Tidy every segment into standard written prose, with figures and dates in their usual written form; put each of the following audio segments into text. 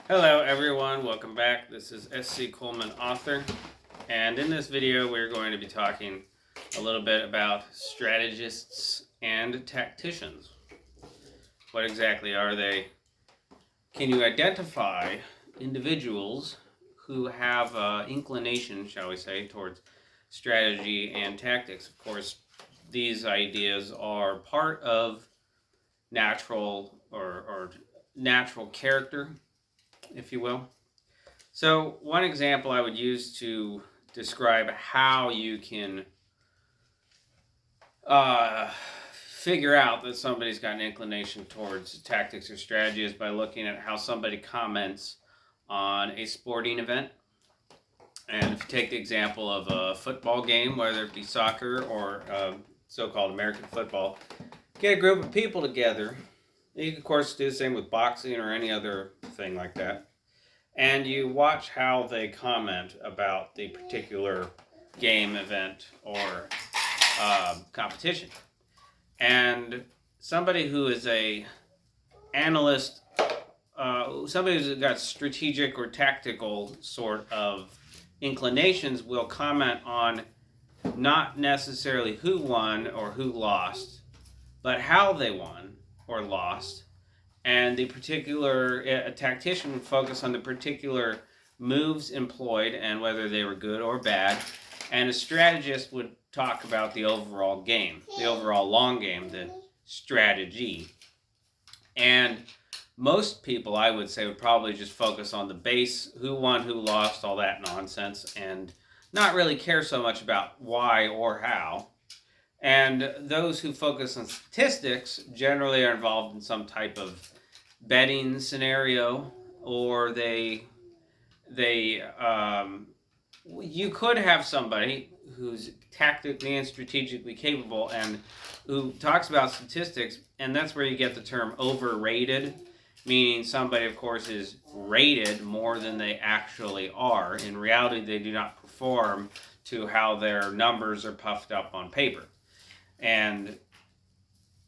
Hello everyone, welcome back. This is S.C. Coleman, author, and in this video we're going to be talking a little bit about strategists and tacticians. What exactly are they? Can you identify individuals who have inclination, shall we say, towards strategy and tactics? Of course, these ideas are part of natural or natural character, if you will. So one example I would use to describe how you can figure out that somebody's got an inclination towards tactics or strategy is by looking at how somebody comments on a sporting event. And if you take the example of a football game, whether it be soccer or so-called American football, get a group of people together. You can, of course, do the same with boxing or any other thing like that. And you watch how they comment about the particular game, event, or competition. And somebody who is a analyst, somebody who's got strategic or tactical sort of inclinations will comment on not necessarily who won or who lost, but how they won or lost. And the particular, a tactician would focus on the particular moves employed and whether they were good or bad. And a strategist would talk about the overall game, the overall long game, the strategy. And most people, I would say, would probably just focus on the base, who won, who lost, all that nonsense, and not really care so much about why or how. And those who focus on statistics generally are involved in some type of betting scenario, or you could have somebody who's tactically and strategically capable and who talks about statistics, and that's where you get the term overrated, meaning somebody, of course, is rated more than they actually are. In reality, they do not perform to how their numbers are puffed up on paper. And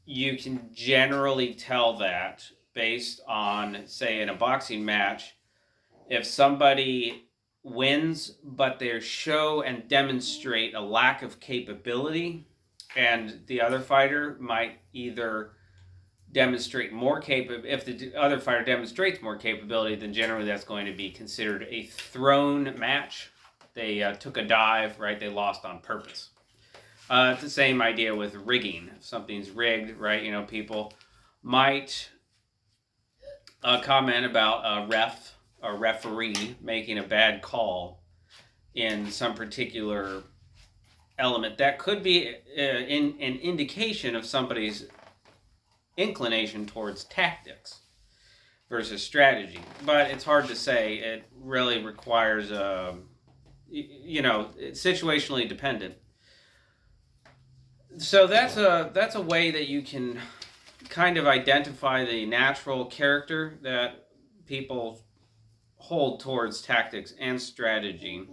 you can generally tell that based on, say, in a boxing match, if somebody wins, but they show and demonstrate a lack of capability, and the other fighter might either demonstrate more capability. If the other fighter demonstrates more capability, then generally that's going to be considered a thrown match. They took a dive, right? They lost on purpose. It's the same idea with rigging. If something's rigged, right? You know, people might comment about a referee making a bad call in some particular element. That could be an indication of somebody's inclination towards tactics versus strategy. But it's hard to say. It really requires, it's situationally dependent. So that's a way that you can kind of identify the natural character that people hold towards tactics and strategy.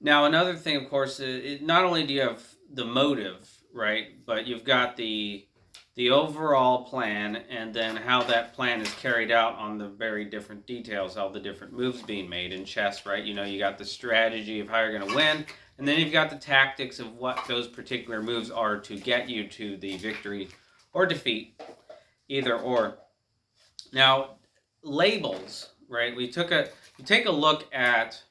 Now, another thing, of course, not only do you have the motive, right, but you've got the overall plan, and then how that plan is carried out on the very different details, all the different moves being made in chess, right? You know, you got the strategy of how you're going to win, and then you've got the tactics of what those particular moves are to get you to the victory or defeat, either or. Now, labels, right? We take a look at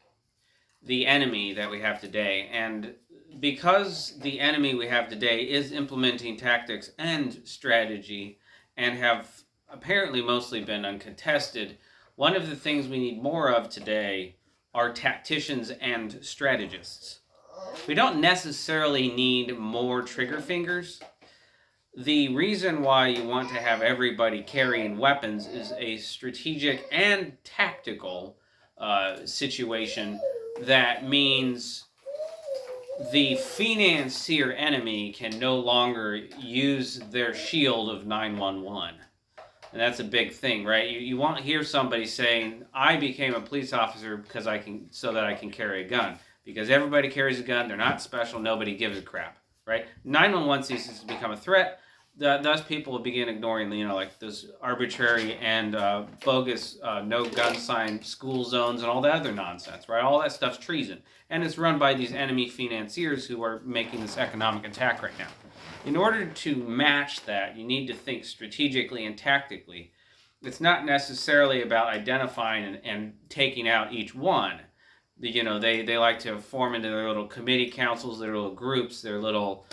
the enemy that we have today, and because the enemy we have today is implementing tactics and strategy and have apparently mostly been uncontested, one of the things we need more of today are tacticians and strategists. We don't necessarily need more trigger fingers. The reason why you want to have everybody carrying weapons is a strategic and tactical situation that means the financier enemy can no longer use their shield of 911. And that's a big thing, right? You won't hear somebody saying, I became a police officer because so that I can carry a gun. Because everybody carries a gun, they're not special, nobody gives a crap, right? 911 ceases to become a threat thus people will begin ignoring, like those arbitrary and bogus no gun sign school zones and all that other nonsense, right? All that stuff's treason. And it's run by these enemy financiers who are making this economic attack right now. In order to match that, you need to think strategically and tactically. It's not necessarily about identifying and taking out each one. They like to form into their little committee councils, their little groups, their little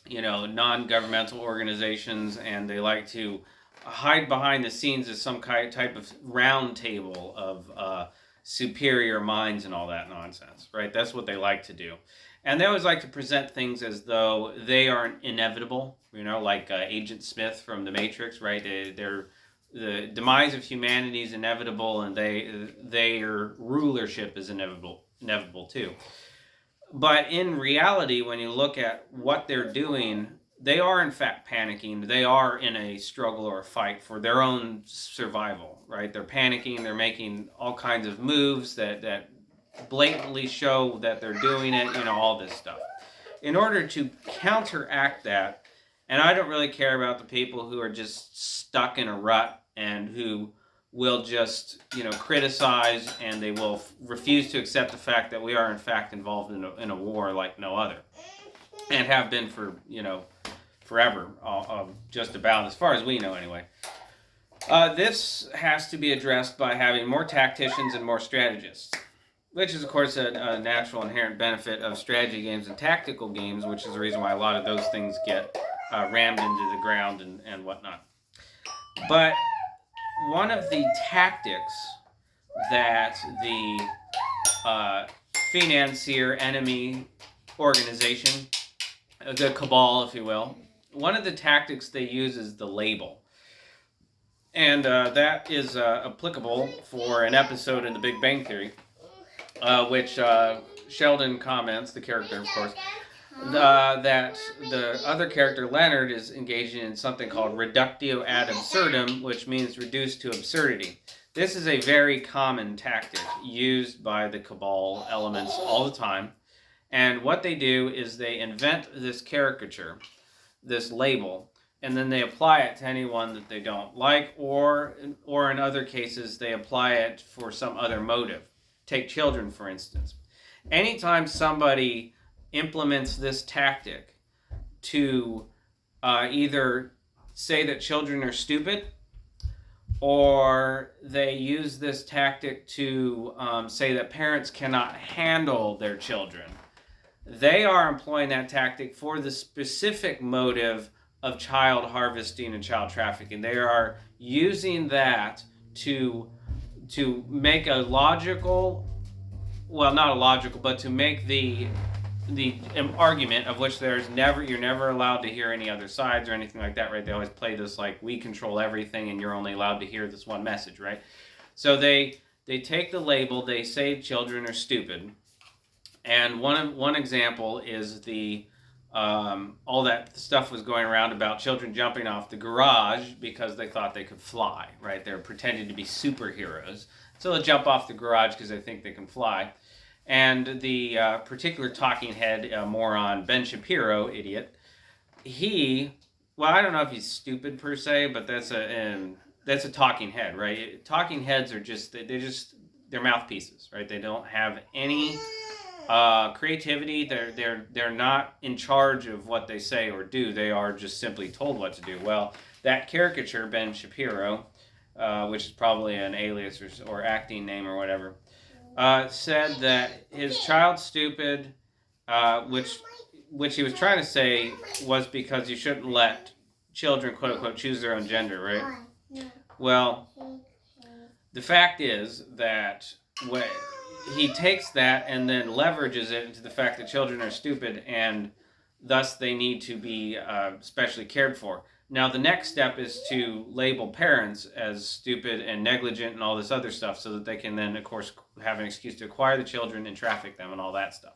non-governmental organizations, and they like to hide behind the scenes as some type of round table of superior minds and all that nonsense, right? That's what they like to do. And they always like to present things as though they aren't inevitable, like Agent Smith from The Matrix, right? The demise of humanity is inevitable, and their rulership is inevitable too. But in reality, when you look at what they're doing, they are in fact panicking. They are in a struggle or a fight for their own survival, right? They're panicking. They're making all kinds of moves that blatantly show that they're doing it, all this stuff. In order to counteract that, and I don't really care about the people who are just stuck in a rut and who will just, criticize, and they will refuse to accept the fact that we are in fact involved in a war like no other, and have been for, forever, just about, as far as we know anyway. This has to be addressed by having more tacticians and more strategists, which is, of course, a natural inherent benefit of strategy games and tactical games, which is the reason why a lot of those things get rammed into the ground and whatnot. But one of the tactics that the financier enemy organization, the cabal, if you will, one of the tactics they use is the label. And that is applicable for an episode in The Big Bang Theory, which Sheldon comments, the character, of course, that the other character, Leonard, is engaging in something called reductio ad absurdum, which means reduced to absurdity. This is a very common tactic used by the cabal elements all the time. And what they do is they invent this caricature, this label, and then they apply it to anyone that they don't like, or in other cases, they apply it for some other motive. Take children, for instance. Anytime somebody implements this tactic to either say that children are stupid, or they use this tactic to say that parents cannot handle their children, they are employing that tactic for the specific motive of child harvesting and child trafficking. They are using that to make a logical, well, not a logical, but to make the argument of which you're never allowed to hear any other sides or anything like that, right? They always play this like we control everything and you're only allowed to hear this one message, right? So they take the label, they say children are stupid, and one example is the all that stuff was going around about children jumping off the garage because they thought they could fly, right? They're pretending to be superheroes, so they'll jump off the garage because they think they can fly. And the particular talking head, moron, Ben Shapiro, idiot, I don't know if he's stupid per se, but that's a talking head, right? Talking heads are just, they're mouthpieces, right? They don't have any creativity. They're not in charge of what they say or do. They are just simply told what to do. Well, that caricature, Ben Shapiro, which is probably an alias or acting name or whatever, said that his child's stupid, which he was trying to say was because you shouldn't let children, quote unquote, choose their own gender, right? Well, the fact is that he takes that and then leverages it into the fact that children are stupid and thus they need to be specially cared for. Now, the next step is to label parents as stupid and negligent and all this other stuff so that they can then, of course, have an excuse to acquire the children and traffic them and all that stuff.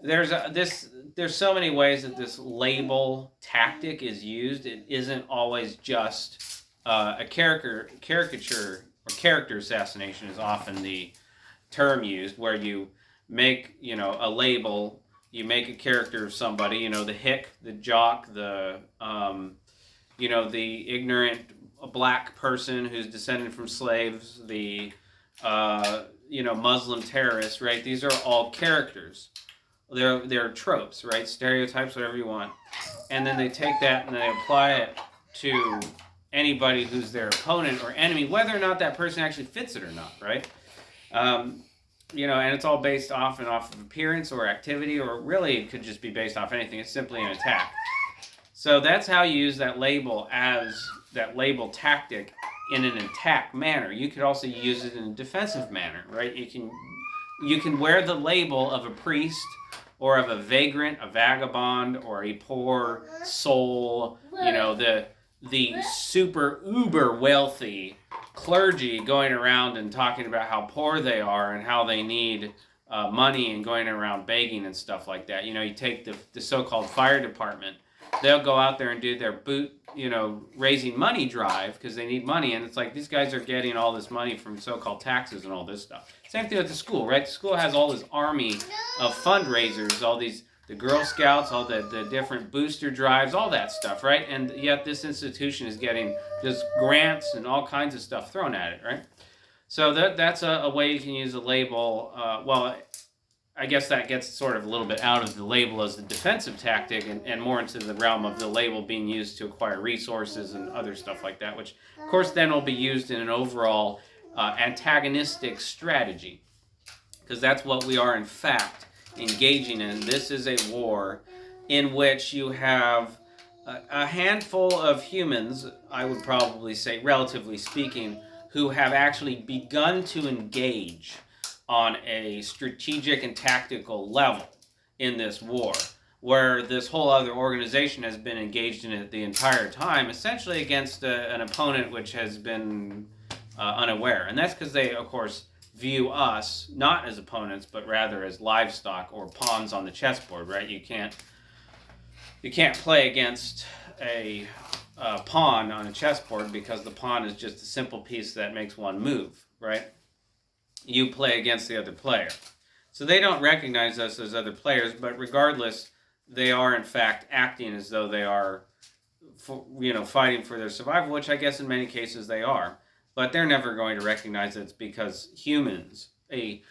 There's so many ways that this label tactic is used. It isn't always just a caricature or character assassination is often the term used, where you make a label You make a character of somebody, the hick, the jock, the the ignorant black person who's descended from slaves, the Muslim terrorist, right? These are all characters. They're tropes, right? Stereotypes, whatever you want. And then they take that and they apply it to anybody who's their opponent or enemy, whether or not that person actually fits it or not, right? And it's all based off of appearance or activity, or really it could just be based off anything. It's simply an attack. So that's how you use that label tactic in an attack manner. You could also use it in a defensive manner, right? You can wear the label of a priest or of a vagrant, a vagabond, or a poor soul, the super uber wealthy clergy going around and talking about how poor they are and how they need money and going around begging and stuff like that. You take the so-called fire department. They'll go out there and do their raising money drive because they need money. And it's like these guys are getting all this money from so-called taxes and all this stuff. Same thing with the school, right? The school has all this army of fundraisers, all these, the Girl Scouts, all the different booster drives, all that stuff, right? And yet this institution is getting just grants and all kinds of stuff thrown at it, right? So that's a way you can use a label. I guess that gets sort of a little bit out of the label as the defensive tactic and more into the realm of the label being used to acquire resources and other stuff like that, which, of course, then will be used in an overall antagonistic strategy, because that's what we are, in fact, engaging in. This is a war in which you have a handful of humans, I would probably say, relatively speaking, who have actually begun to engage on a strategic and tactical level in this war, where this whole other organization has been engaged in it the entire time, essentially against an opponent which has been unaware. And that's because they, of course, view us not as opponents, but rather as livestock or pawns on the chessboard, right? You can't play against a pawn on a chessboard because the pawn is just a simple piece that makes one move, right? You play against the other player. So they don't recognize us as other players, but regardless, they are in fact acting as though they are, fighting for their survival, which I guess in many cases they are. But they're never going to recognize it's because humans, a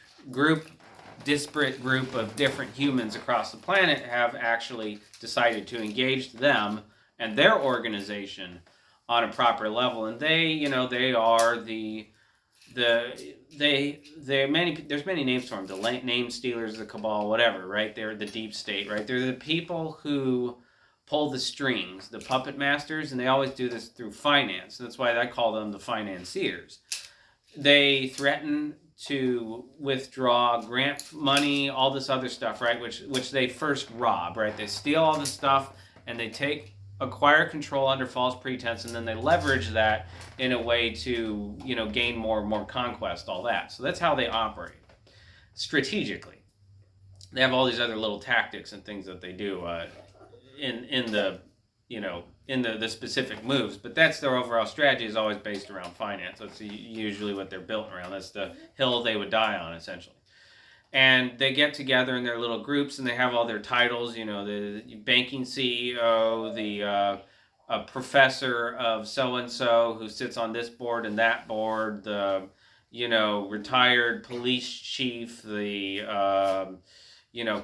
disparate group of different humans across the planet, have actually decided to engage them and their organization on a proper level. And they are there's many names for them, the name stealers, the cabal, whatever, right? They're the deep state, right? They're the people who pull the strings, the puppet masters, and they always do this through finance. That's why I call them the financiers. They threaten to withdraw grant money, all this other stuff, right? Which they first rob, right? They steal all this stuff and they acquire control under false pretense, and then they leverage that in a way to gain more conquest, all that. So that's how they operate strategically. They have all these other little tactics and things that they do in the specific moves, but that's their overall strategy is always based around finance. That's usually what they're built around. That's the hill they would die on, essentially. And they get together in their little groups, and they have all their titles. The banking CEO, the professor of so and so who sits on this board and that board, the retired police chief, the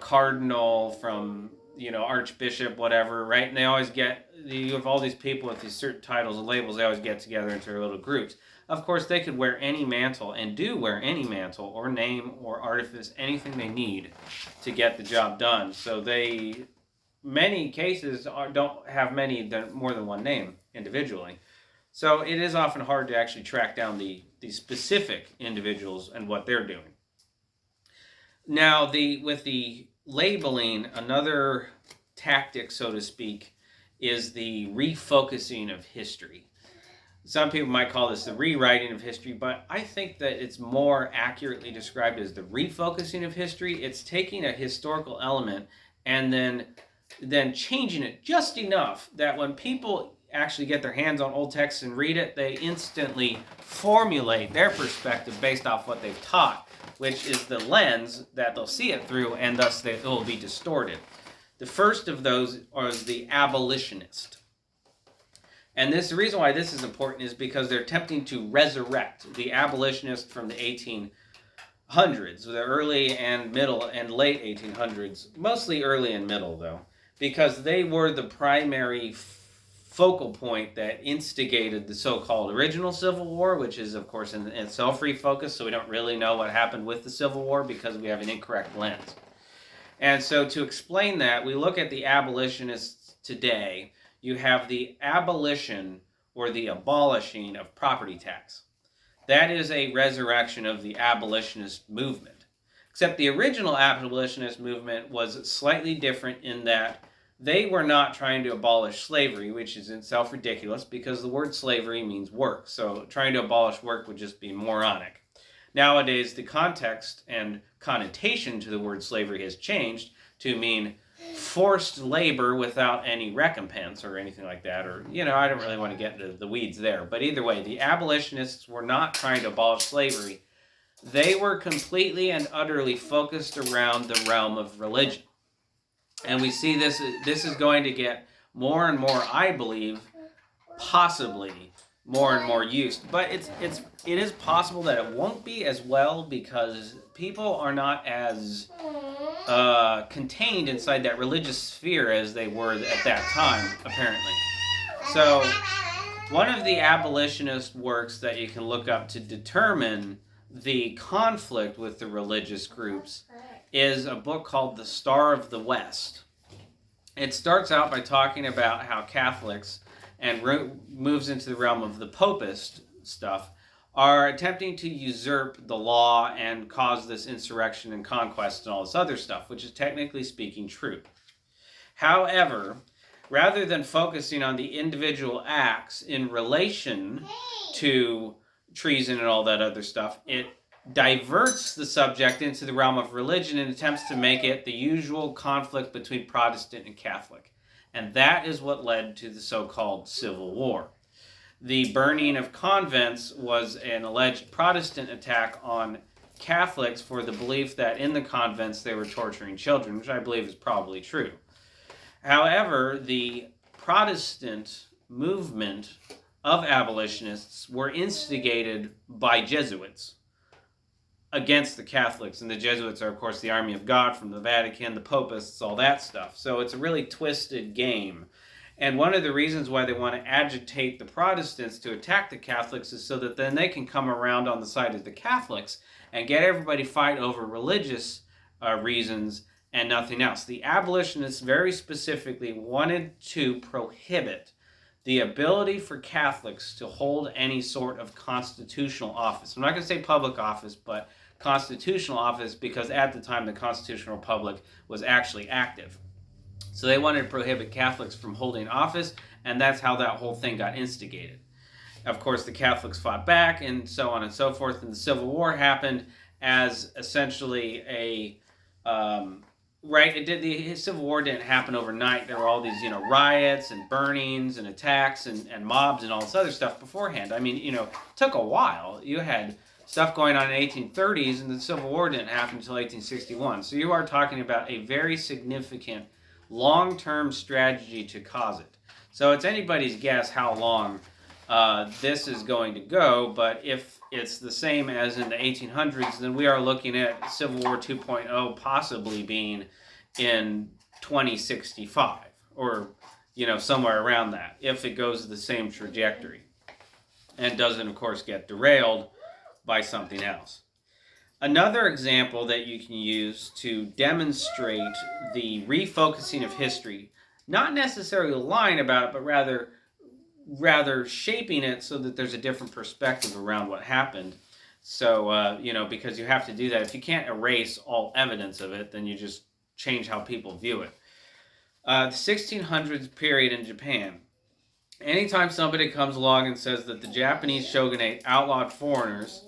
cardinal from archbishop, whatever, right? And you have all these people with these certain titles and labels. They always get together into their little groups. Of course, they could wear any mantle and do wear any mantle or name or artifice, anything they need to get the job done. So many cases don't have more than one name individually. So it is often hard to actually track down the specific individuals and what they're doing. Now, with the labeling, another tactic, so to speak, is the refocusing of history. Some people might call this the rewriting of history, but I think that it's more accurately described as the refocusing of history. It's taking a historical element and then changing it just enough that when people actually get their hands on old texts and read it, they instantly formulate their perspective based off what they've taught which is the lens that they'll see it through, and thus it will be distorted. The first of those is the abolitionist. And the reason why this is important is because they're attempting to resurrect the abolitionist from the 1800s, the early and middle and late 1800s, mostly early and middle though, because they were the primary focal point that instigated the so-called original Civil War, which is of course in itself refocused, so we don't really know what happened with the Civil War because we have an incorrect lens. And so to explain that, we look at the abolitionists today. You have the abolition or the abolishing of property tax. That is a resurrection of the abolitionist movement. Except the original abolitionist movement was slightly different in that they were not trying to abolish slavery, which is in itself ridiculous because the word slavery means work. So trying to abolish work would just be moronic. Nowadays, the context and connotation to the word slavery has changed to mean forced labor without any recompense or anything like that. Or, I don't really want to get into the weeds there. But either way, the abolitionists were not trying to abolish slavery. They were completely and utterly focused around the realm of religion. And we see this is going to get more and more, I believe, possibly more and more used. But it is possible that it won't be as well because people are not as contained inside that religious sphere as they were at that time, apparently. So one of the abolitionist works that you can look up to determine the conflict with the religious groups is a book called The Star of the West. It starts out by talking about how Catholics, and moves into the realm of the popist stuff, are attempting to usurp the law and cause this insurrection and conquest and all this other stuff, which is technically speaking true. However, rather than focusing on the individual acts in relation to treason and all that other stuff, it diverts the subject into the realm of religion and attempts to make it the usual conflict between Protestant and Catholic. And that is what led to the so-called Civil War. The burning of convents was an alleged Protestant attack on Catholics for the belief that in the convents they were torturing children, which I believe is probably true. However, the Protestant movement of abolitionists were instigated by Jesuits against the Catholics. And the Jesuits are, of course, the Army of God from the Vatican, the Papists, all that stuff. So it's a really twisted game. And one of the reasons why they want to agitate the Protestants to attack the Catholics is so that then they can come around on the side of the Catholics and get everybody fight over religious reasons and nothing else. The abolitionists very specifically wanted to prohibit the ability for Catholics to hold any sort of constitutional office. I'm not going to say public office, but constitutional office, because at the time the Constitutional Republic was actually active. So they wanted to prohibit Catholics from holding office, and that's how that whole thing got instigated. Of course, the Catholics fought back, and so on and so forth, and the Civil War happened as essentially a... the Civil War didn't happen overnight. There were all these, riots and burnings and attacks and mobs and all this other stuff beforehand. I mean, it took a while. You had stuff going on in the 1830s, and the Civil War didn't happen until 1861. So you are talking about a very significant long-term strategy to cause it. So it's anybody's guess how long this is going to go, but if it's the same as in the 1800s, then we are looking at Civil War 2.0 possibly being in 2065, or somewhere around that, if it goes the same trajectory and doesn't, of course, get derailed by something else. Another example that you can use to demonstrate the refocusing of history, not necessarily lying about it, but rather shaping it so that there's a different perspective around what happened. So, because you have to do that. If you can't erase all evidence of it, then you just change how people view it. The 1600s period in Japan. Anytime somebody comes along and says that the Japanese shogunate outlawed foreigners,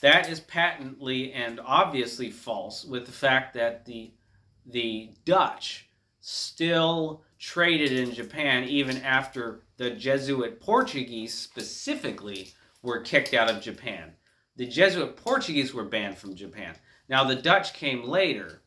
that is patently and obviously false, with the fact that the Dutch still traded in Japan even after the Jesuit Portuguese specifically were kicked out of Japan. The Jesuit Portuguese were banned from Japan. Now, the Dutch came later.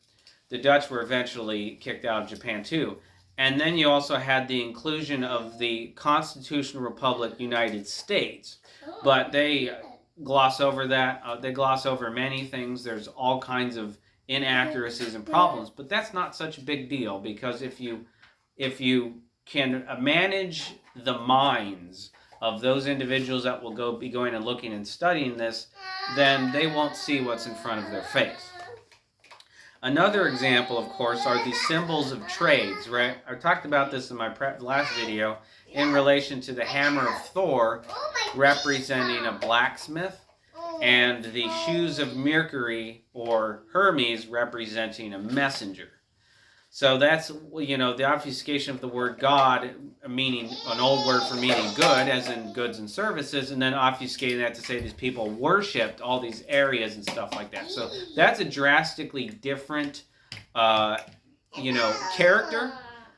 The Dutch were eventually kicked out of Japan too. And then you also had the inclusion of the Constitutional Republic United States. But they gloss over that. They gloss over many things. There's all kinds of inaccuracies and problems. But that's not such a big deal, because if you can manage the minds of those individuals that will be going and looking and studying this, then they won't see what's in front of their face. Another example, of course, are the symbols of trades, right? I talked about this in my last video in relation to the hammer of Thor representing a blacksmith, and the shoes of Mercury or Hermes representing a messenger. So that's, the obfuscation of the word God, meaning an old word for meaning good, as in goods and services, and then obfuscating that to say these people worshipped all these areas and stuff like that. So that's a drastically different, character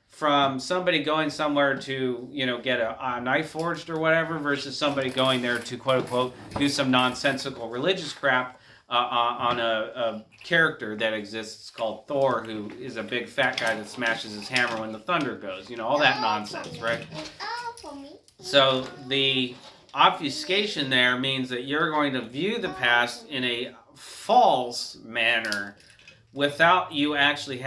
from somebody going somewhere to, get a knife forged or whatever, versus somebody going there to, quote unquote, do some nonsensical religious crap on a character that exists called Thor, who is a big fat guy that smashes his hammer when the thunder goes. All that nonsense, right? So the obfuscation there means that you're going to view the past in a false manner without you actually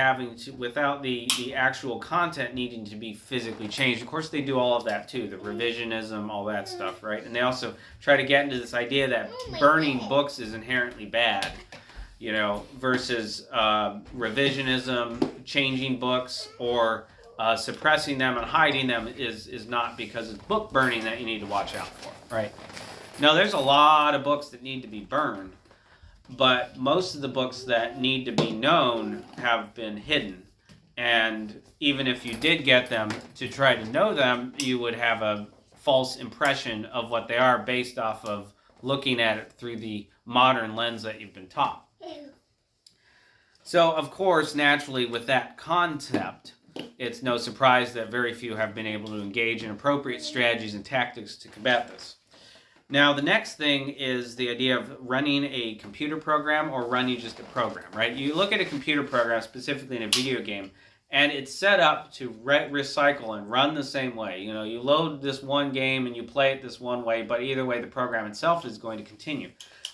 without the actual content needing to be physically changed. Of course, they do all of that too, the revisionism, all that stuff, right? And they also try to get into this idea that burning books is inherently bad, versus revisionism, changing books, or suppressing them and hiding them is not because it's book burning that you need to watch out for, right? Now, there's a lot of books that need to be burned, but most of the books that need to be known have been hidden. And even if you did get them to try to know them, you would have a false impression of what they are based off of looking at it through the modern lens that you've been taught. So, of course, naturally, with that concept, it's no surprise that very few have been able to engage in appropriate strategies and tactics to combat this. Now, the next thing is the idea of running a computer program or running just a program, right? You look at a computer program, specifically in a video game, and it's set up to recycle and run the same way. You load this one game and you play it this one way, but either way, the program itself is going to continue.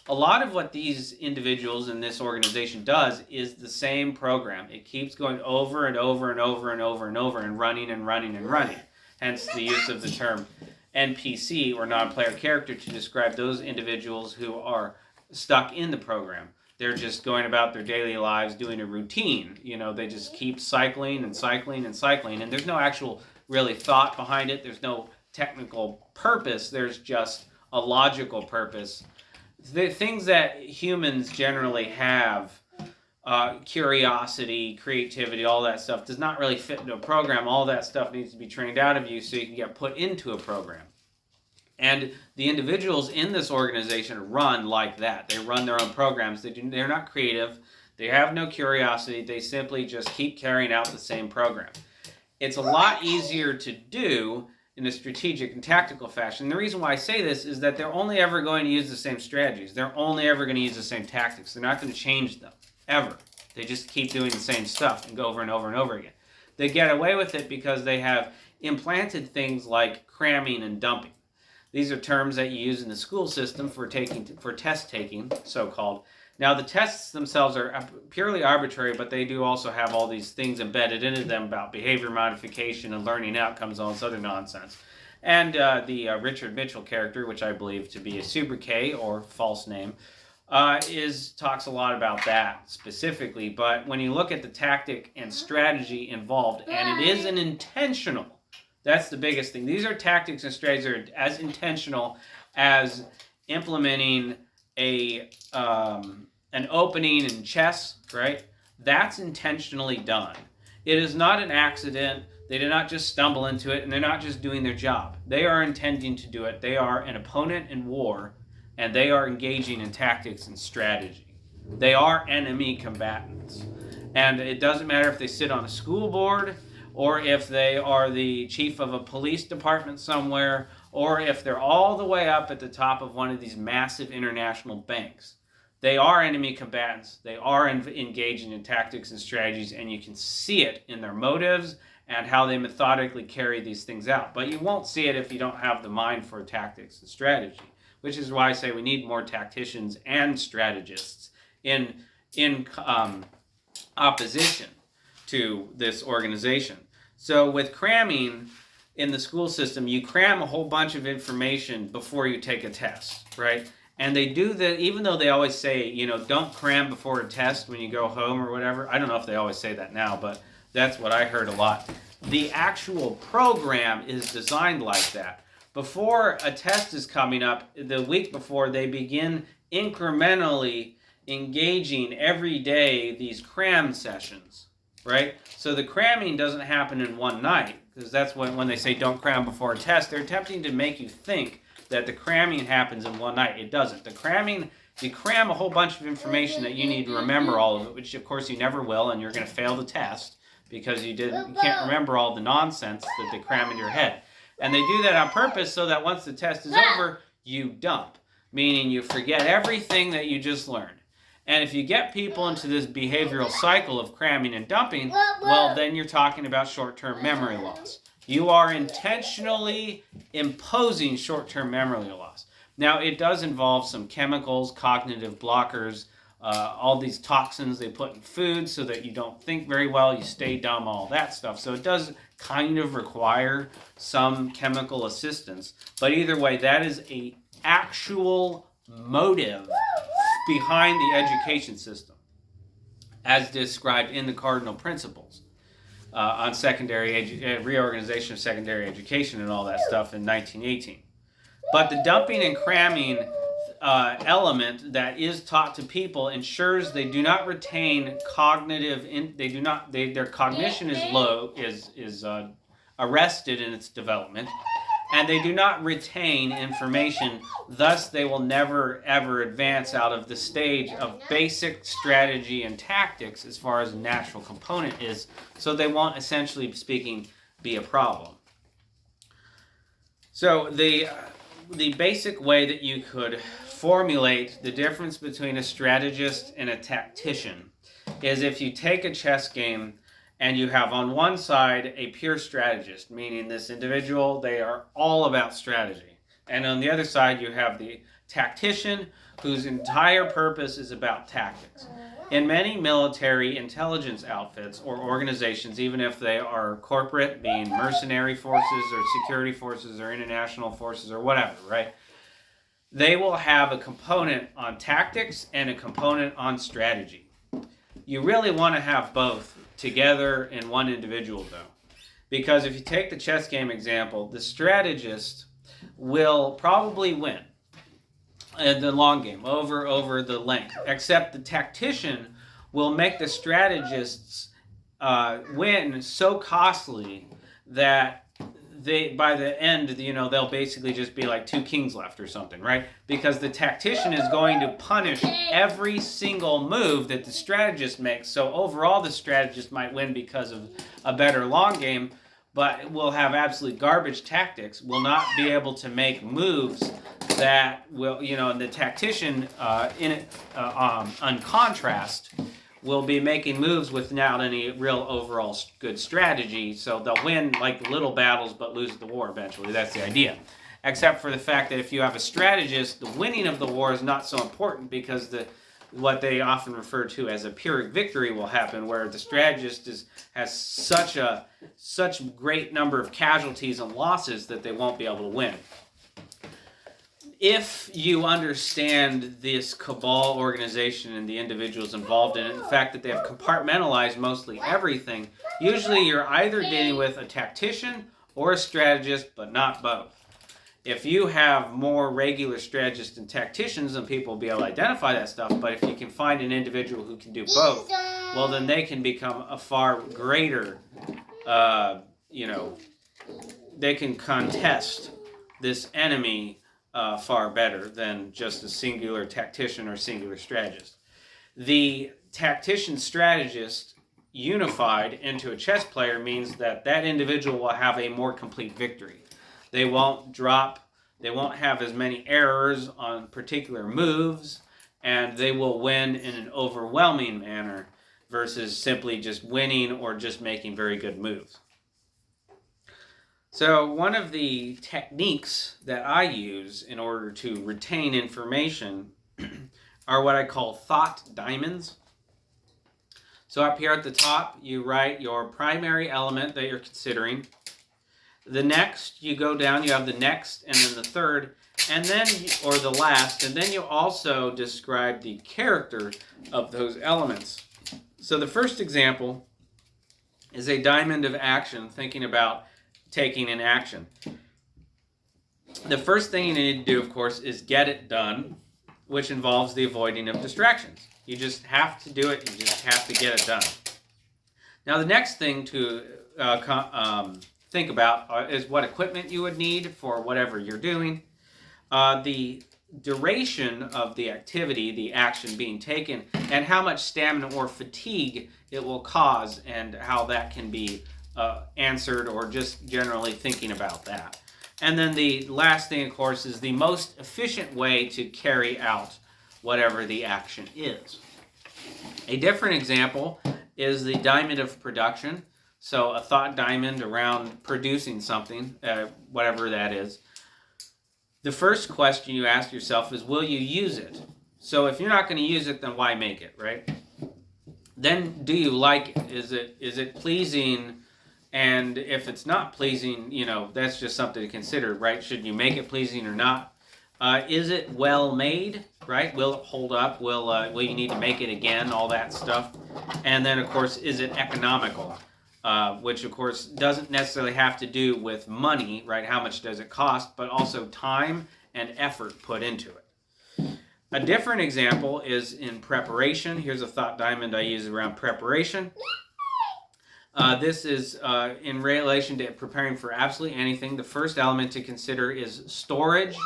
A lot of what these individuals in this organization does is the same program. It keeps going over and over and over and over and over and running and running and running. Hence the use of the term NPC, or non-player character, to describe those individuals who are stuck in the program. They're just going about their daily lives doing a routine. They just keep cycling and cycling and cycling, and there's no actual really thought behind it. There's no technical purpose. There's just a logical purpose. The things that humans generally have, curiosity, creativity, all that stuff, does not really fit into a program. All that stuff needs to be trained out of you so you can get put into a program. And the individuals in this organization run like that. They run their own programs. They're not creative. They have no curiosity. They simply just keep carrying out the same program. It's a lot easier to do in a strategic and tactical fashion. The reason why I say this is that they're only ever going to use the same strategies. They're only ever going to use the same tactics. They're not going to change them, ever. They just keep doing the same stuff and go over and over and over again. They get away with it because they have implanted things like cramming and dumping. These are terms that you use in the school system for test taking, so-called. Now, the tests themselves are purely arbitrary, but they do also have all these things embedded into them about behavior modification and learning outcomes, all this other nonsense. And the Richard Mitchell character, which I believe to be a sobriquet or false name, talks a lot about that specifically. But when you look at the tactic and strategy involved, and it is an intentional, that's the biggest thing. These are tactics and strategies that are as intentional as implementing an opening in chess, right? That's intentionally done. It is not an accident. They did not just stumble into it, and they're not just doing their job. They are intending to do it. They are an opponent in war, and they are engaging in tactics and strategy. They are enemy combatants. And it doesn't matter if they sit on a school board, or if they are the chief of a police department somewhere, or if they're all the way up at the top of one of these massive international banks. they are enemy combatants. They are engaging in tactics and strategies, and you can see it in their motives and how they methodically carry these things out. But you won't see it if you don't have the mind for tactics and strategy, which is why I say we need more tacticians and strategists in opposition to this organization. So with cramming in the school system, you cram a whole bunch of information before you take a test, right? And they do that, even though they always say, don't cram before a test when you go home or whatever. I don't know if they always say that now, but that's what I heard a lot. The actual program is designed like that. Before a test is coming up, the week before, they begin incrementally engaging every day these cram sessions, right? So the cramming doesn't happen in one night, because that's when they say don't cram before a test, they're attempting to make you think that the cramming happens in one night. It doesn't. The cramming, you cram a whole bunch of information that you need to remember all of it, which of course you never will, and you're going to fail the test because you can't remember all the nonsense that they cram in your head. And they do that on purpose so that once the test is over, you dump, meaning you forget everything that you just learned. And if you get people into this behavioral cycle of cramming and dumping, well, then you're talking about short-term memory loss. You are intentionally imposing short-term memory loss. Now, it does involve some chemicals, cognitive blockers, all these toxins they put in food so that you don't think very well, you stay dumb, all that stuff. So it does kind of require some chemical assistance. But either way, that is an actual motive behind the education system, as described in the Cardinal Principles on reorganization of secondary education and all that stuff in 1918. But the dumping and cramming element that is taught to people ensures they do not retain cognitive. Their cognition is low, is arrested in its development, and they do not retain information. Thus, they will never, ever advance out of the stage of basic strategy and tactics as far as a natural component is, so they won't, essentially speaking, be a problem. So the basic way that you could formulate the difference between a strategist and a tactician is if you take a chess game and you have on one side a pure strategist, meaning this individual, they are all about strategy. And on the other side, you have the tactician, whose entire purpose is about tactics. In many military intelligence outfits or organizations, even if they are corporate, being mercenary forces or security forces or international forces or whatever, right? They will have a component on tactics and a component on strategy. You really want to have both together in one individual, though, because if you take the chess game example, the strategist will probably win in the long game over the length, except the tactician will make the strategists win so costly that by the end, they'll basically just be like 2 kings left or something, right? Because the tactician is going to punish every single move that the strategist makes. So overall, the strategist might win because of a better long game, but will have absolute garbage tactics, will not be able to make moves that will, and the tactician, on contrast, will be making moves without any real overall good strategy. So they'll win like little battles but lose the war eventually. That's the idea. Except for the fact that if you have a strategist, the winning of the war is not so important, because what they often refer to as a Pyrrhic victory will happen, where the strategist has such great number of casualties and losses that they won't be able to win. If you understand this cabal organization and the individuals involved in it, the fact that they have compartmentalized mostly everything, usually you're either dealing with a tactician or a strategist, but not both. If you have more regular strategists and tacticians, then people will be able to identify that stuff. But if you can find an individual who can do both, well, then they can become a far greater, they can contest this enemy far better than just a singular tactician or singular strategist. The tactician strategist unified into a chess player means that individual will have a more complete victory. They won't have as many errors on particular moves. and they will win in an overwhelming manner versus simply just winning or just making very good moves. So one of the techniques that I use in order to retain information are what I call thought diamonds. So up here at the top, you write your primary element that you're considering. The next, you go down, you have the next, and then the third, and then, or the last, and then you also describe the character of those elements. So the first example is a diamond of action, thinking about taking an action. The first thing you need to do, of course, is get it done, which involves the avoiding of distractions. You just have to do it. You just have to get it done. Now, the next thing to think about is what equipment you would need for whatever you're doing. The duration of the activity, the action being taken, and how much stamina or fatigue it will cause, and how that can be answered, or just generally thinking about that. And then the last thing, of course, is the most efficient way to carry out whatever the action is. A different example is the diamond of production. So a thought diamond around producing something, whatever that is. The first question you ask yourself is, will you use it? So if you're not going to use it, then why make it, right? Then, do you like it? Is it pleasing? And if it's not pleasing, that's just something to consider, right? Should you make it pleasing or not? Is it well made, right? Will it hold up? Will you need to make it again? All that stuff. And then, of course, is it economical? Which, of course, doesn't necessarily have to do with money, right? How much does it cost? But also time and effort put into it. A different example is in preparation. Here's a thought diamond I use around preparation. This is in relation to preparing for absolutely anything. The first element to consider is storage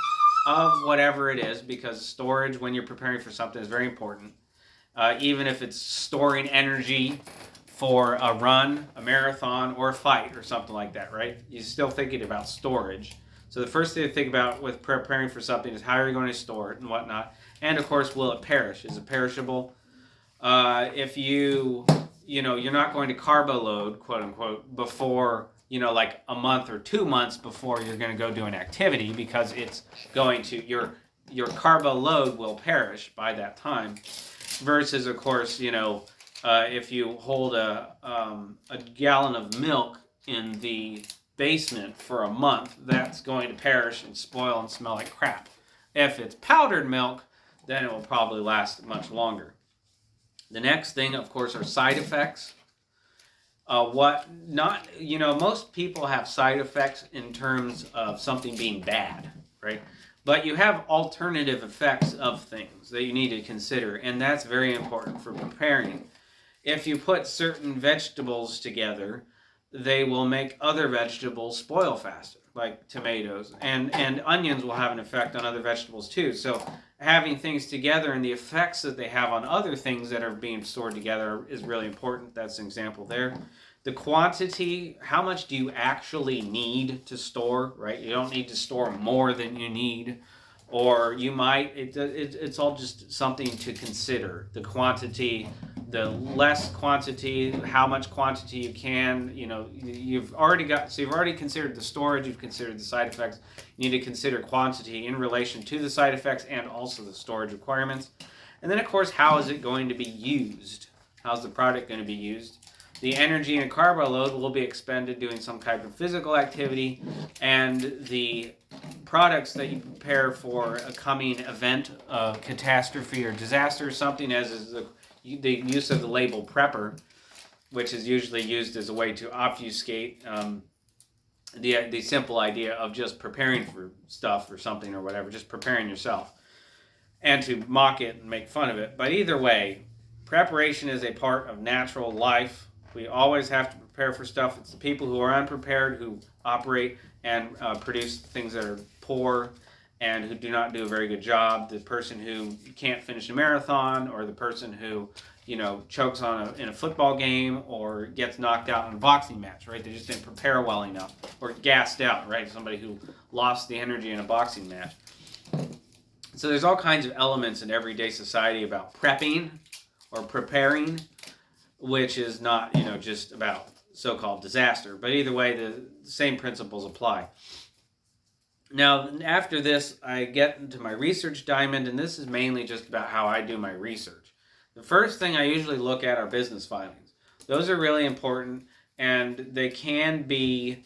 of whatever it is, because storage when you're preparing for something is very important. Even if it's storing energy for a run, a marathon, or a fight, or something like that, right? You're still thinking about storage. So the first thing to think about with preparing for something is how are you going to store it and whatnot. And of course, will it perish? Is it perishable? If you're not going to carbo load, quote unquote, before, like a month or 2 months before you're going to go do an activity, because it's going to, your carbo load will perish by that time. Versus, of course, if you hold a gallon of milk in the basement for a month, that's going to perish and spoil and smell like crap. If it's powdered milk, then it will probably last much longer. The next thing, of course, are side effects. Most people have side effects in terms of something being bad, right? But you have alternative effects of things that you need to consider, and that's very important for preparing. If you put certain vegetables together, they will make other vegetables spoil faster, like tomatoes. And onions will have an effect on other vegetables too. So having things together and the effects that they have on other things that are being stored together is really important. That's an example there. The quantity, how much do you actually need to store, right? You don't need to store more than you need. Or you might, it's all just something to consider. The quantity, the less quantity, how much quantity you can, you've already considered the storage, you've considered the side effects. You need to consider quantity in relation to the side effects and also the storage requirements. And then, of course, how is it going to be used? How's the product going to be used? The energy and carbo load will be expended doing some type of physical activity, and the products that you prepare for a coming event, catastrophe or disaster, something as is the use of the label prepper, which is usually used as a way to obfuscate the simple idea of just preparing for stuff or something or whatever, just preparing yourself, and to mock it and make fun of it. But either way, preparation is a part of natural life. We always have to prepare for stuff. It's the people who are unprepared who operate and produce things that are poor and who do not do a very good job. The person who can't finish a marathon, or the person who, chokes in a football game, or gets knocked out in a boxing match, right? They just didn't prepare well enough, or gassed out, right? Somebody who lost the energy in a boxing match. So there's all kinds of elements in everyday society about prepping or preparing, which is not, just about so-called disaster. But either way, the same principles apply. Now, after this, I get into my research diamond, and this is mainly just about how I do my research. The first thing I usually look at are business filings. Those are really important, and they can be,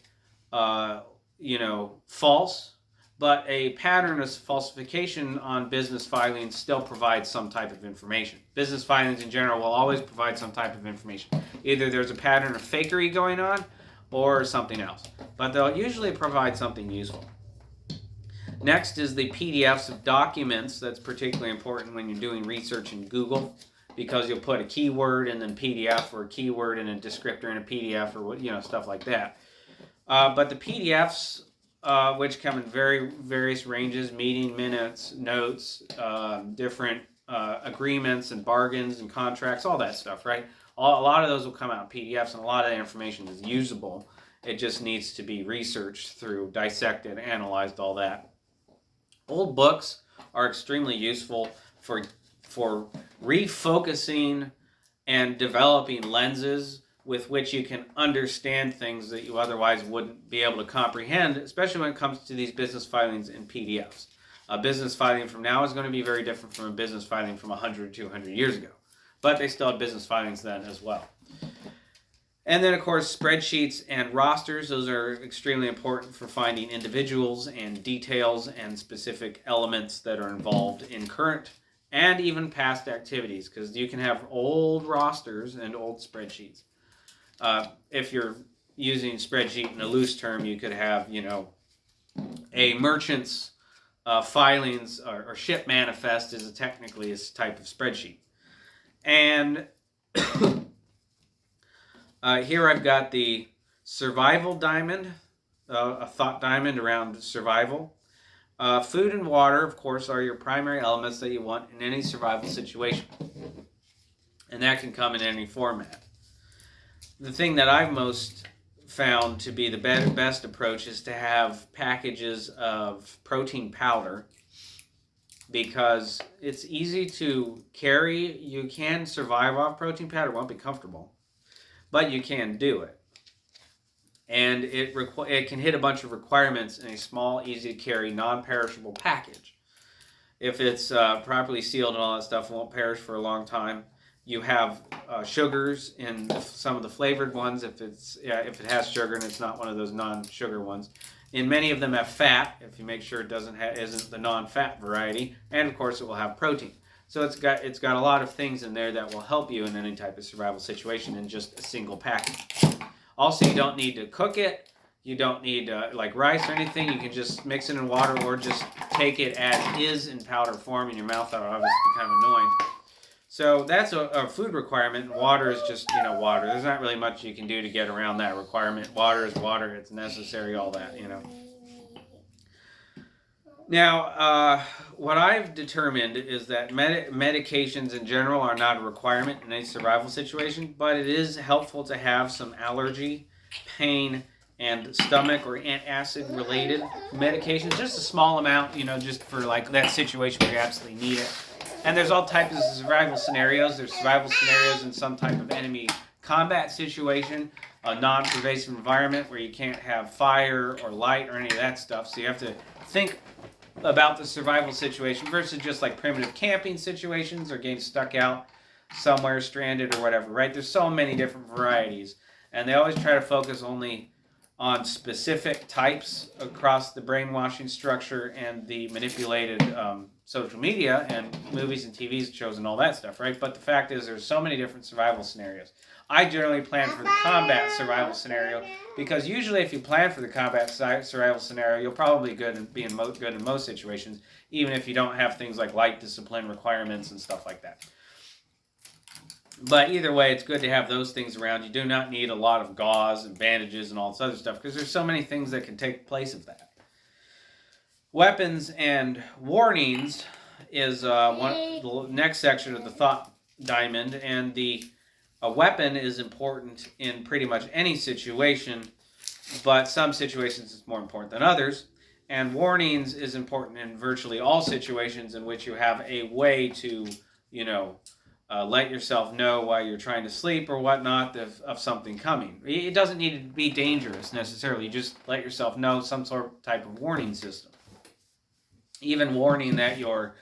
false, but a pattern of falsification on business filings still provides some type of information. Business filings in general will always provide some type of information. Either there's a pattern of fakery going on or something else, but they'll usually provide something useful. Next is the PDFs of documents. That's particularly important when you're doing research in Google, because you'll put a keyword and then PDF, or a keyword and a descriptor in a PDF, or stuff like that. But the PDFs, which come in various ranges, meeting minutes, notes, different agreements and bargains and contracts, all that stuff, right? A lot of those will come out in PDFs, and a lot of that information is usable. It just needs to be researched through, dissected, analyzed, all that. Old books are extremely useful for refocusing and developing lenses with which you can understand things that you otherwise wouldn't be able to comprehend, especially when it comes to these business filings in PDFs. A business filing from now is going to be very different from a business filing from 100 to 200 years ago. But they still had business filings then as well. And then, of course, spreadsheets and rosters. Those are extremely important for finding individuals and details and specific elements that are involved in current and even past activities, because you can have old rosters and old spreadsheets. If you're using spreadsheet in a loose term, you could have, a merchant's filings or ship manifest is technically a type of spreadsheet. And here I've got the survival diamond, a thought diamond around survival. Food and water, of course, are your primary elements that you want in any survival situation. And that can come in any format. The thing that I've most found to be the best approach is to have packages of protein powder, because it's easy to carry. You can survive off protein powder. It won't be comfortable, but you can do it. And it can hit a bunch of requirements in a small, easy-to-carry, non-perishable package. If it's properly sealed and all that stuff, it won't perish for a long time. You have sugars in some of the flavored ones, if it has sugar and it's not one of those non-sugar ones. And many of them have fat, if you make sure it isn't the non-fat variety. And, of course, it will have protein. So it's got a lot of things in there that will help you in any type of survival situation in just a single package. Also, you don't need to cook it. You don't need like rice or anything. You can just mix it in water, or just take it as is in powder form in your mouth. That would obviously be kind of annoying. So that's a food requirement. Water is just, water. There's not really much you can do to get around that requirement. Water is water. It's necessary, all that, Now, what I've determined is that medications in general are not a requirement in a survival situation, but it is helpful to have some allergy, pain, and stomach or antacid related medications. Just a small amount, just for like that situation where you absolutely need it. And there's all types of survival scenarios. There's survival scenarios in some type of enemy combat situation, a non-pervasive environment where you can't have fire or light or any of that stuff. So you have to think about the survival situation versus just like primitive camping situations or getting stuck out somewhere stranded or whatever, right? There's so many different varieties, and they always try to focus only on specific types across the brainwashing structure and the manipulated social media and movies and TV shows and all that stuff, right? But the fact is there's so many different survival scenarios. I generally plan for the combat survival scenario, because usually if you plan for the combat survival scenario, you'll probably be good in most situations, even if you don't have things like light discipline requirements and stuff like that. But either way, it's good to have those things around. You do not need a lot of gauze and bandages and all this other stuff, because there's so many things that can take place of that. Weapons and warnings is the next section of the thought diamond, and a weapon is important in pretty much any situation, but some situations it's more important than others. And warnings is important in virtually all situations in which you have a way to, let yourself know while you're trying to sleep or whatnot of something coming. It doesn't need to be dangerous necessarily. You just let yourself know some sort of type of warning system. Even warning that your,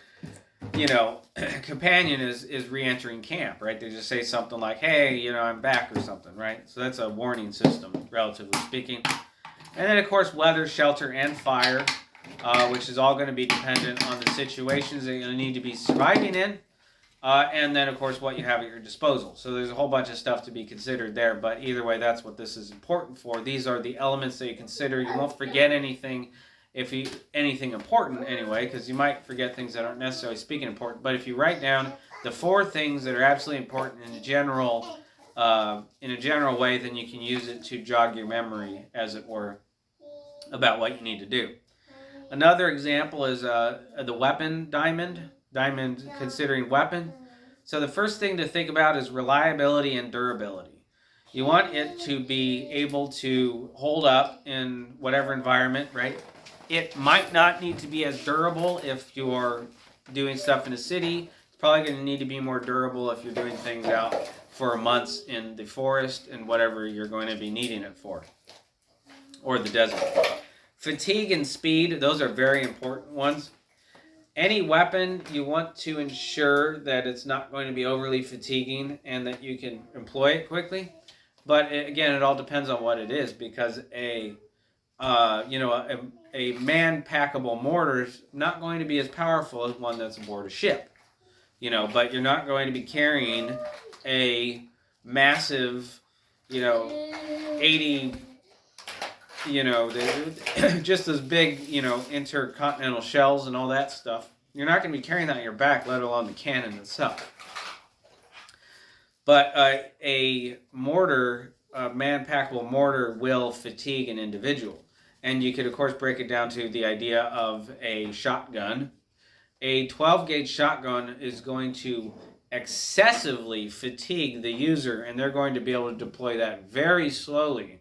companion is re-entering camp, right? They just say something like, hey, I'm back or something, right? So that's a warning system, relatively speaking. And then, of course, weather, shelter, and fire, which is all going to be dependent on the situations that you're going to need to be surviving in. And then, of course, what you have at your disposal. So there's a whole bunch of stuff to be considered there. But either way, that's what this is important for. These are the elements that you consider. You won't forget anything, anything important anyway, because you might forget things that aren't necessarily speaking important. But if you write down the 4 things that are absolutely important in a general way, then you can use it to jog your memory, as it were, about what you need to do. Another example is the weapon diamond considering weapon. So the first thing to think about is reliability and durability. You want it to be able to hold up in whatever environment, right? It might not need to be as durable if you're doing stuff in a city. It's probably going to need to be more durable if you're doing things out for months in the forest and whatever you're going to be needing it for, or the desert. Fatigue and speed, those are very important ones. Any weapon, you want to ensure that it's not going to be overly fatiguing and that you can employ it quickly. But again, it all depends on what it is, because a man-packable mortar is not going to be as powerful as one that's aboard a ship. But you're not going to be carrying a massive, 80, just as big, intercontinental shells and all that stuff. You're not going to be carrying that on your back, let alone the cannon itself. But a mortar, a man-packable mortar, will fatigue an individual. And you could, of course, break it down to the idea of a shotgun. A 12-gauge shotgun is going to excessively fatigue the user, and they're going to be able to deploy that very slowly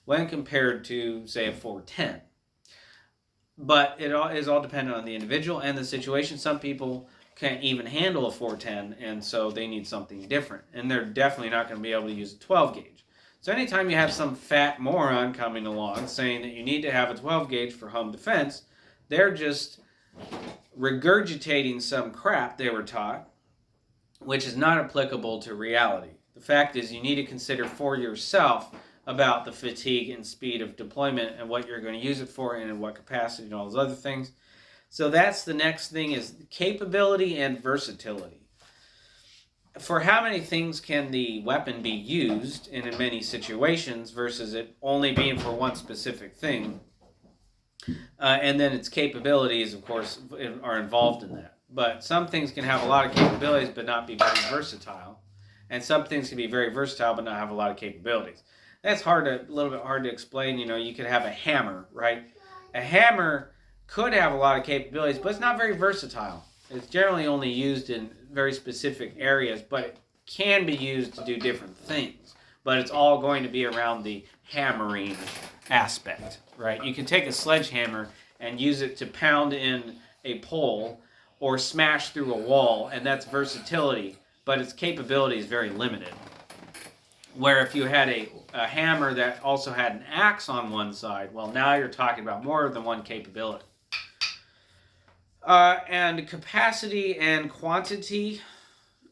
when compared to, say, a 410. But it is all dependent on the individual and the situation. Some people can't even handle a 410, and so they need something different. And they're definitely not going to be able to use a 12-gauge. So anytime you have some fat moron coming along saying that you need to have a 12-gauge for home defense, they're just regurgitating some crap they were taught, which is not applicable to reality. The fact is, you need to consider for yourself about the fatigue and speed of deployment and what you're going to use it for and in what capacity and all those other things. So that's the next thing, is capability and versatility. For how many things can the weapon be used in many situations versus it only being for one specific thing? And then its capabilities, of course, are involved in that. But some things can have a lot of capabilities but not be very versatile. And some things can be very versatile but not have a lot of capabilities. That's a little bit hard to explain. You could have a hammer, right? A hammer could have a lot of capabilities, but it's not very versatile. It's generally only used in very specific areas, but it can be used to do different things. But it's all going to be around the hammering aspect, right? You can take a sledgehammer and use it to pound in a pole or smash through a wall, and that's versatility, but its capability is very limited. Where if you had a hammer that also had an axe on one side, well, now you're talking about more than one capability. And capacity and quantity,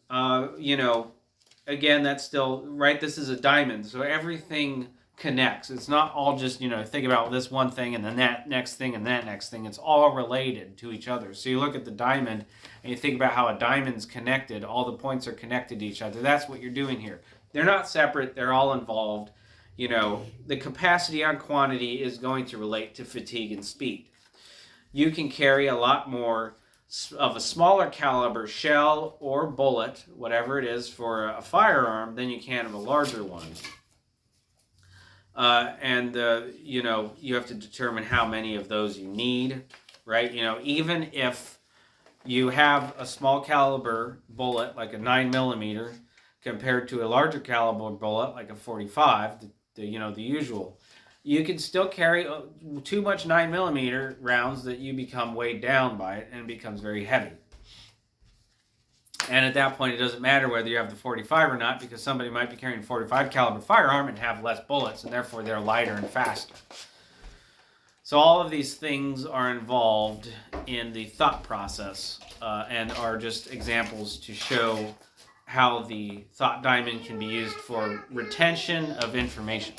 again, that's still, right, this is a diamond, so everything connects. It's not all just, think about this one thing and then that next thing and that next thing. It's all related to each other. So you look at the diamond and you think about how a diamond's connected. All the points are connected to each other. That's what you're doing here. They're not separate. They're all involved. The capacity on quantity is going to relate to fatigue and speed. You can carry a lot more of a smaller caliber shell or bullet, whatever it is, for a firearm than you can of a larger one. You have to determine how many of those you need, right? Even if you have a small caliber bullet, like a 9mm, compared to a larger caliber bullet, like a 45, the usual, you can still carry too much 9mm rounds that you become weighed down by it and it becomes very heavy. And at that point, it doesn't matter whether you have the 45 or not, because somebody might be carrying a 45 caliber firearm and have less bullets, and therefore they're lighter and faster. So all of these things are involved in the thought process and are just examples to show how the thought diamond can be used for retention of information.